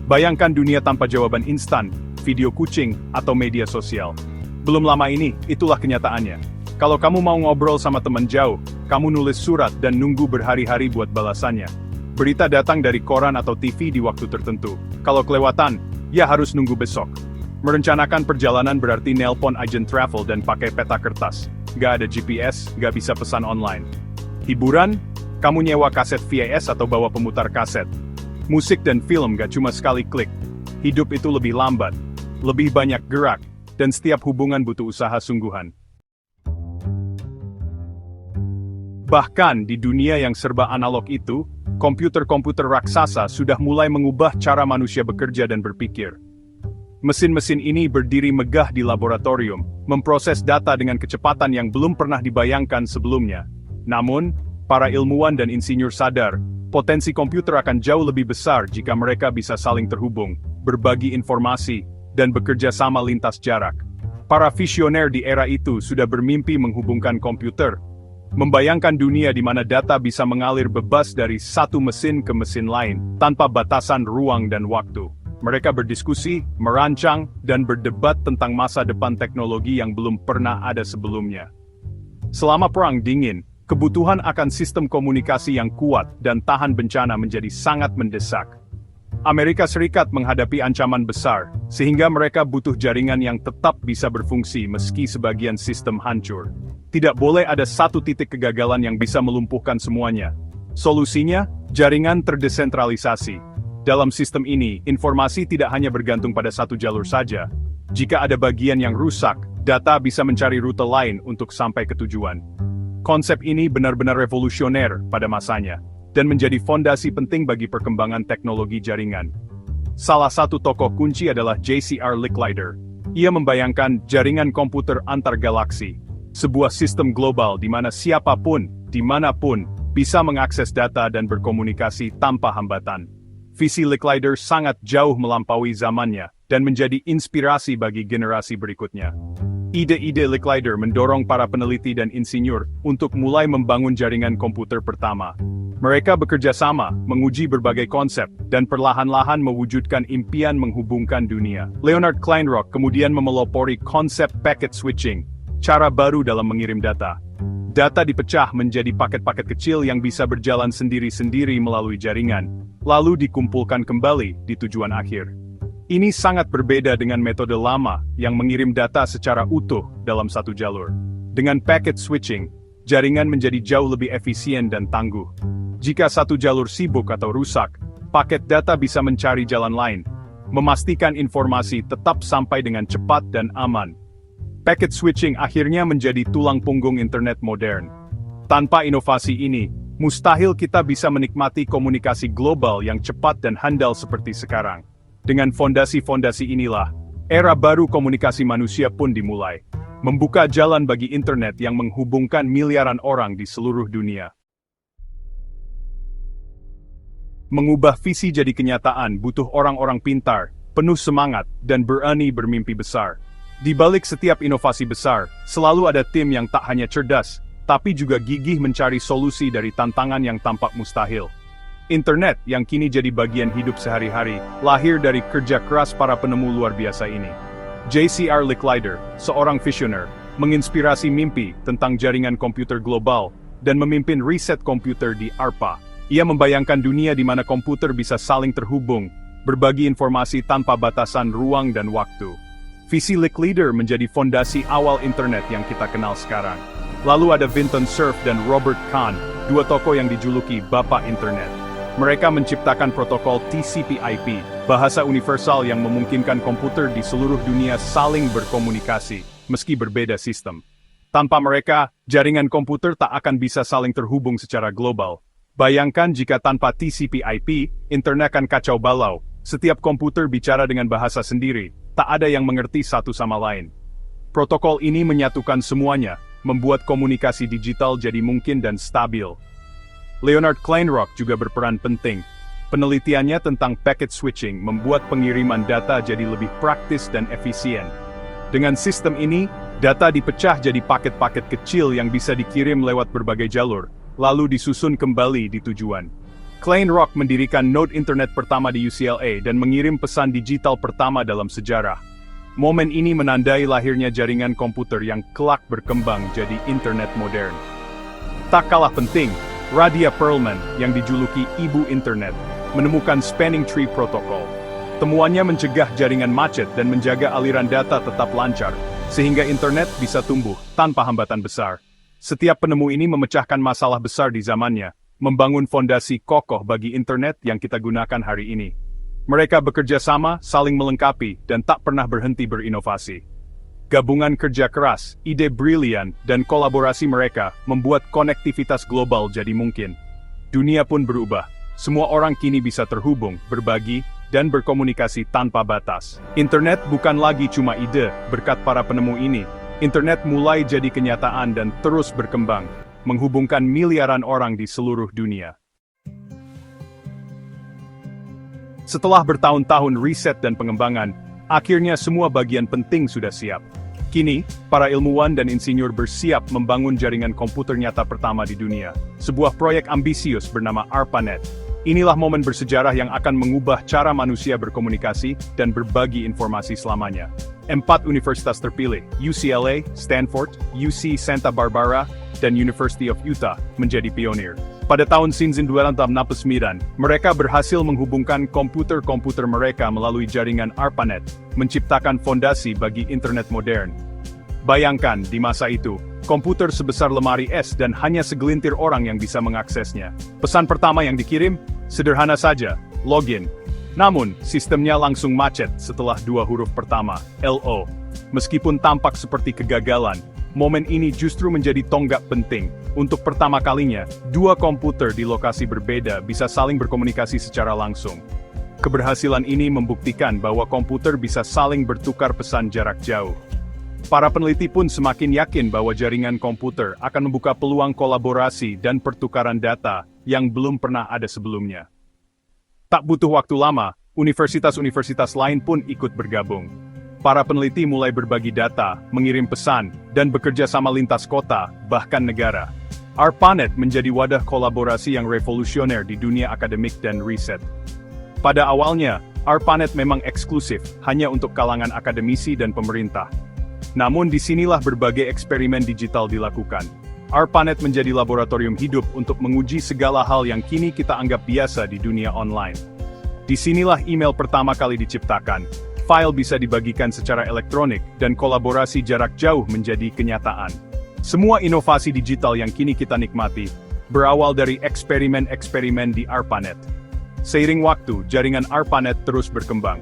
Bayangkan dunia tanpa jawaban instan, video kucing, atau media sosial. Belum lama ini, itulah kenyataannya. Kalau kamu mau ngobrol sama teman jauh, kamu nulis surat dan nunggu berhari-hari buat balasannya. Berita datang dari koran atau TV di waktu tertentu. Kalau kelewatan, ya harus nunggu besok. Merencanakan perjalanan berarti nelpon agen travel dan pakai peta kertas. Gak ada GPS, gak bisa pesan online. Hiburan, kamu nyewa kaset VHS atau bawa pemutar kaset. Musik dan film gak cuma sekali klik. Hidup itu lebih lambat, lebih banyak gerak, dan setiap hubungan butuh usaha sungguhan. Bahkan di dunia yang serba analog itu, komputer-komputer raksasa sudah mulai mengubah cara manusia bekerja dan berpikir. Mesin-mesin ini berdiri megah di laboratorium, memproses data dengan kecepatan yang belum pernah dibayangkan sebelumnya. Namun, para ilmuwan dan insinyur sadar, potensi komputer akan jauh lebih besar jika mereka bisa saling terhubung, berbagi informasi, dan bekerja sama lintas jarak. Para visioner di era itu sudah bermimpi menghubungkan komputer, membayangkan dunia di mana data bisa mengalir bebas dari satu mesin ke mesin lain, tanpa batasan ruang dan waktu. Mereka berdiskusi, merancang, dan berdebat tentang masa depan teknologi yang belum pernah ada sebelumnya. Selama Perang Dingin, kebutuhan akan sistem komunikasi yang kuat dan tahan bencana menjadi sangat mendesak. Amerika Serikat menghadapi ancaman besar, sehingga mereka butuh jaringan yang tetap bisa berfungsi meski sebagian sistem hancur. Tidak boleh ada satu titik kegagalan yang bisa melumpuhkan semuanya. Solusinya, jaringan terdesentralisasi. Dalam sistem ini, informasi tidak hanya bergantung pada satu jalur saja. Jika ada bagian yang rusak, data bisa mencari rute lain untuk sampai ke tujuan. Konsep ini benar-benar revolusioner pada masanya, dan menjadi fondasi penting bagi perkembangan teknologi jaringan. Salah satu tokoh kunci adalah J.C.R. Licklider. Ia membayangkan jaringan komputer antar galaksi, sebuah sistem global di mana siapapun, dimanapun, bisa mengakses data dan berkomunikasi tanpa hambatan. Visi Licklider sangat jauh melampaui zamannya, dan menjadi inspirasi bagi generasi berikutnya. Ide-ide Licklider mendorong para peneliti dan insinyur untuk mulai membangun jaringan komputer pertama. Mereka bekerja sama, menguji berbagai konsep, dan perlahan-lahan mewujudkan impian menghubungkan dunia. Leonard Kleinrock kemudian memelopori konsep packet switching, cara baru dalam mengirim data. Data dipecah menjadi paket-paket kecil yang bisa berjalan sendiri-sendiri melalui jaringan, lalu dikumpulkan kembali di tujuan akhir. Ini sangat berbeda dengan metode lama yang mengirim data secara utuh dalam satu jalur. Dengan packet switching, jaringan menjadi jauh lebih efisien dan tangguh. Jika satu jalur sibuk atau rusak, paket data bisa mencari jalan lain, memastikan informasi tetap sampai dengan cepat dan aman. Packet switching akhirnya menjadi tulang punggung internet modern. Tanpa inovasi ini, mustahil kita bisa menikmati komunikasi global yang cepat dan handal seperti sekarang. Dengan fondasi-fondasi inilah, era baru komunikasi manusia pun dimulai, membuka jalan bagi internet yang menghubungkan miliaran orang di seluruh dunia. Mengubah visi jadi kenyataan butuh orang-orang pintar, penuh semangat, dan berani bermimpi besar. Di balik setiap inovasi besar, selalu ada tim yang tak hanya cerdas, tapi juga gigih mencari solusi dari tantangan yang tampak mustahil. Internet yang kini jadi bagian hidup sehari-hari, lahir dari kerja keras para penemu luar biasa ini. J.C.R. Licklider, seorang visioner, menginspirasi mimpi tentang jaringan komputer global, dan memimpin riset komputer di ARPA. Ia membayangkan dunia di mana komputer bisa saling terhubung, berbagi informasi tanpa batasan ruang dan waktu. Visi Licklider menjadi fondasi awal internet yang kita kenal sekarang. Lalu ada Vinton Cerf dan Robert Kahn, dua tokoh yang dijuluki Bapak Internet. Mereka menciptakan protokol TCP/IP, bahasa universal yang memungkinkan komputer di seluruh dunia saling berkomunikasi, meski berbeda sistem. Tanpa mereka, jaringan komputer tak akan bisa saling terhubung secara global. Bayangkan jika tanpa TCP/IP, internet akan kacau balau. Setiap komputer bicara dengan bahasa sendiri, tak ada yang mengerti satu sama lain. Protokol ini menyatukan semuanya, membuat komunikasi digital jadi mungkin dan stabil. Leonard Kleinrock juga berperan penting. Penelitiannya tentang packet switching membuat pengiriman data jadi lebih praktis dan efisien. Dengan sistem ini, data dipecah jadi paket-paket kecil yang bisa dikirim lewat berbagai jalur, lalu disusun kembali di tujuan. Klein Rock mendirikan node internet pertama di UCLA dan mengirim pesan digital pertama dalam sejarah. Momen ini menandai lahirnya jaringan komputer yang kelak berkembang jadi internet modern. Tak kalah penting, Radia Perlman, yang dijuluki Ibu Internet, menemukan Spanning Tree Protocol. Temuannya mencegah jaringan macet dan menjaga aliran data tetap lancar, sehingga internet bisa tumbuh tanpa hambatan besar. Setiap penemu ini memecahkan masalah besar di zamannya, membangun fondasi kokoh bagi internet yang kita gunakan hari ini. Mereka bekerja sama, saling melengkapi, dan tak pernah berhenti berinovasi. Gabungan kerja keras, ide brilian, dan kolaborasi mereka membuat konektivitas global jadi mungkin. Dunia pun berubah. Semua orang kini bisa terhubung, berbagi, dan berkomunikasi tanpa batas. Internet bukan lagi cuma ide, berkat para penemu ini. Internet mulai jadi kenyataan dan terus berkembang, menghubungkan miliaran orang di seluruh dunia. Setelah bertahun-tahun riset dan pengembangan, akhirnya semua bagian penting sudah siap. Kini, para ilmuwan dan insinyur bersiap membangun jaringan komputer nyata pertama di dunia, sebuah proyek ambisius bernama ARPANET. Inilah momen bersejarah yang akan mengubah cara manusia berkomunikasi dan berbagi informasi selamanya. 4 universitas terpilih, UCLA, Stanford, UC Santa Barbara, dan University of Utah, menjadi pionir. Pada tahun 1969, mereka berhasil menghubungkan komputer-komputer mereka melalui jaringan ARPANET, menciptakan fondasi bagi internet modern. Bayangkan, di masa itu, komputer sebesar lemari es dan hanya segelintir orang yang bisa mengaksesnya. Pesan pertama yang dikirim, sederhana saja, login. Namun, sistemnya langsung macet setelah 2 huruf pertama, LO. Meskipun tampak seperti kegagalan, momen ini justru menjadi tonggak penting. Untuk pertama kalinya, 2 komputer di lokasi berbeda bisa saling berkomunikasi secara langsung. Keberhasilan ini membuktikan bahwa komputer bisa saling bertukar pesan jarak jauh. Para peneliti pun semakin yakin bahwa jaringan komputer akan membuka peluang kolaborasi dan pertukaran data yang belum pernah ada sebelumnya. Tak butuh waktu lama, universitas-universitas lain pun ikut bergabung. Para peneliti mulai berbagi data, mengirim pesan, dan bekerja sama lintas kota, bahkan negara. ARPANET menjadi wadah kolaborasi yang revolusioner di dunia akademik dan riset. Pada awalnya, ARPANET memang eksklusif, hanya untuk kalangan akademisi dan pemerintah. Namun disinilah berbagai eksperimen digital dilakukan. ARPANET menjadi laboratorium hidup untuk menguji segala hal yang kini kita anggap biasa di dunia online. Disinilah email pertama kali diciptakan, file bisa dibagikan secara elektronik, dan kolaborasi jarak jauh menjadi kenyataan. Semua inovasi digital yang kini kita nikmati, berawal dari eksperimen-eksperimen di ARPANET. Seiring waktu, jaringan ARPANET terus berkembang.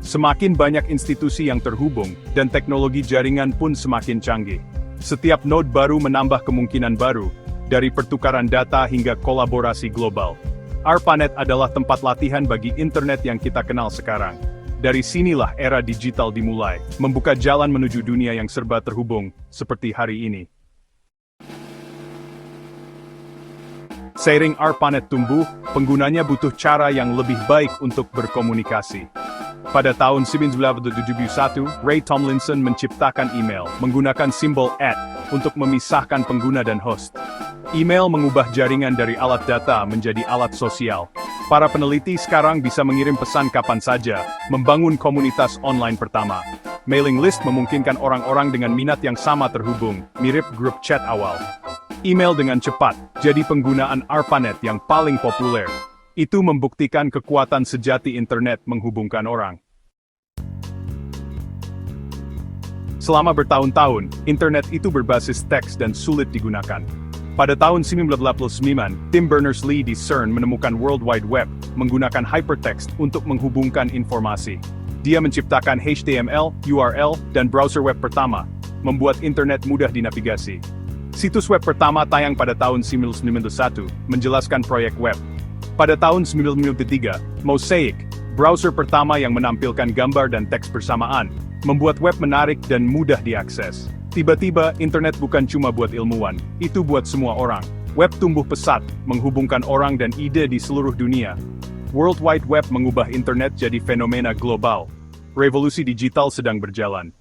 Semakin banyak institusi yang terhubung, dan teknologi jaringan pun semakin canggih. Setiap node baru menambah kemungkinan baru, dari pertukaran data hingga kolaborasi global. ARPANET adalah tempat latihan bagi internet yang kita kenal sekarang. Dari sinilah era digital dimulai, membuka jalan menuju dunia yang serba terhubung, seperti hari ini. Seiring ARPANET tumbuh, penggunanya butuh cara yang lebih baik untuk berkomunikasi. Pada tahun 1971, Ray Tomlinson menciptakan email menggunakan simbol @ untuk memisahkan pengguna dan host. Email mengubah jaringan dari alat data menjadi alat sosial. Para peneliti sekarang bisa mengirim pesan kapan saja, membangun komunitas online pertama. Mailing list memungkinkan orang-orang dengan minat yang sama terhubung, mirip grup chat awal. Email dengan cepat, jadi penggunaan ARPANET yang paling populer. Itu membuktikan kekuatan sejati internet menghubungkan orang. Selama bertahun-tahun, internet itu berbasis teks dan sulit digunakan. Pada tahun 1989, Tim Berners-Lee di CERN menemukan World Wide Web, menggunakan hypertext untuk menghubungkan informasi. Dia menciptakan HTML, URL, dan browser web pertama, membuat internet mudah dinavigasi. Situs web pertama tayang pada tahun 1991, menjelaskan proyek web. Pada tahun 1993, Mosaic, browser pertama yang menampilkan gambar dan teks bersamaan, membuat web menarik dan mudah diakses. Tiba-tiba, internet bukan cuma buat ilmuwan, itu buat semua orang. Web tumbuh pesat, menghubungkan orang dan ide di seluruh dunia. World Wide Web mengubah internet jadi fenomena global. Revolusi digital sedang berjalan.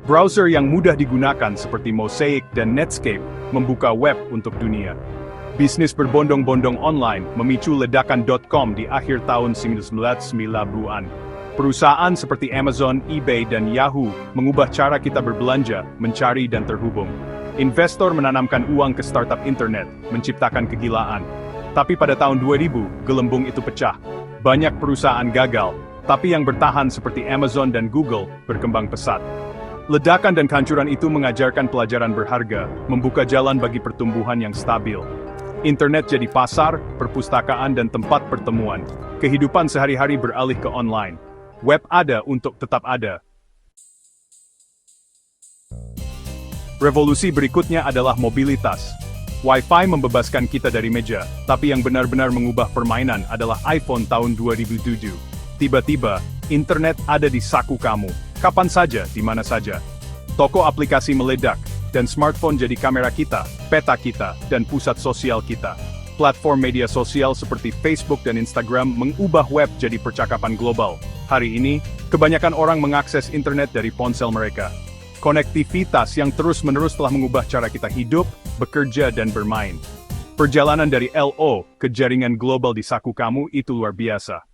Browser yang mudah digunakan seperti Mosaic dan Netscape membuka web untuk dunia. Bisnis berbondong-bondong online memicu ledakan.com di akhir tahun 1990-an. Perusahaan seperti Amazon, eBay, dan Yahoo mengubah cara kita berbelanja, mencari, dan terhubung. Investor menanamkan uang ke startup internet, menciptakan kegilaan. Tapi pada tahun 2000, gelembung itu pecah. Banyak perusahaan gagal, tapi yang bertahan seperti Amazon dan Google berkembang pesat. Ledakan dan kehancuran itu mengajarkan pelajaran berharga, membuka jalan bagi pertumbuhan yang stabil. Internet jadi pasar, perpustakaan, dan tempat pertemuan. Kehidupan sehari-hari beralih ke online. Web ada untuk tetap ada. Revolusi berikutnya adalah mobilitas. Wi-Fi membebaskan kita dari meja, tapi yang benar-benar mengubah permainan adalah iPhone tahun 2007. Tiba-tiba, internet ada di saku kamu, kapan saja, di mana saja. Toko aplikasi meledak, dan smartphone jadi kamera kita, peta kita, dan pusat sosial kita. Platform media sosial seperti Facebook dan Instagram mengubah web jadi percakapan global. Hari ini, kebanyakan orang mengakses internet dari ponsel mereka. Konektivitas yang terus-menerus telah mengubah cara kita hidup, bekerja, dan bermain. Perjalanan dari LO ke jaringan global di saku kamu itu luar biasa.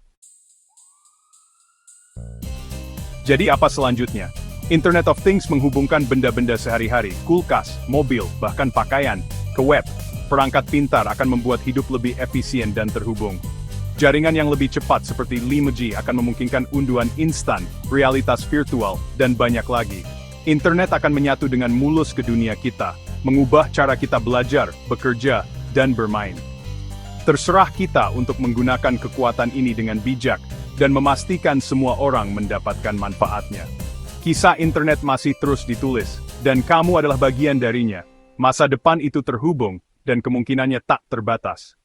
Jadi apa selanjutnya? Internet of Things menghubungkan benda-benda sehari-hari, kulkas, mobil, bahkan pakaian, ke web. Perangkat pintar akan membuat hidup lebih efisien dan terhubung. Jaringan yang lebih cepat seperti 5G akan memungkinkan unduhan instan, realitas virtual, dan banyak lagi. Internet akan menyatu dengan mulus ke dunia kita, mengubah cara kita belajar, bekerja, dan bermain. Terserah kita untuk menggunakan kekuatan ini dengan bijak, dan memastikan semua orang mendapatkan manfaatnya. Kisah internet masih terus ditulis, dan kamu adalah bagian darinya. Masa depan itu terhubung, dan kemungkinannya tak terbatas.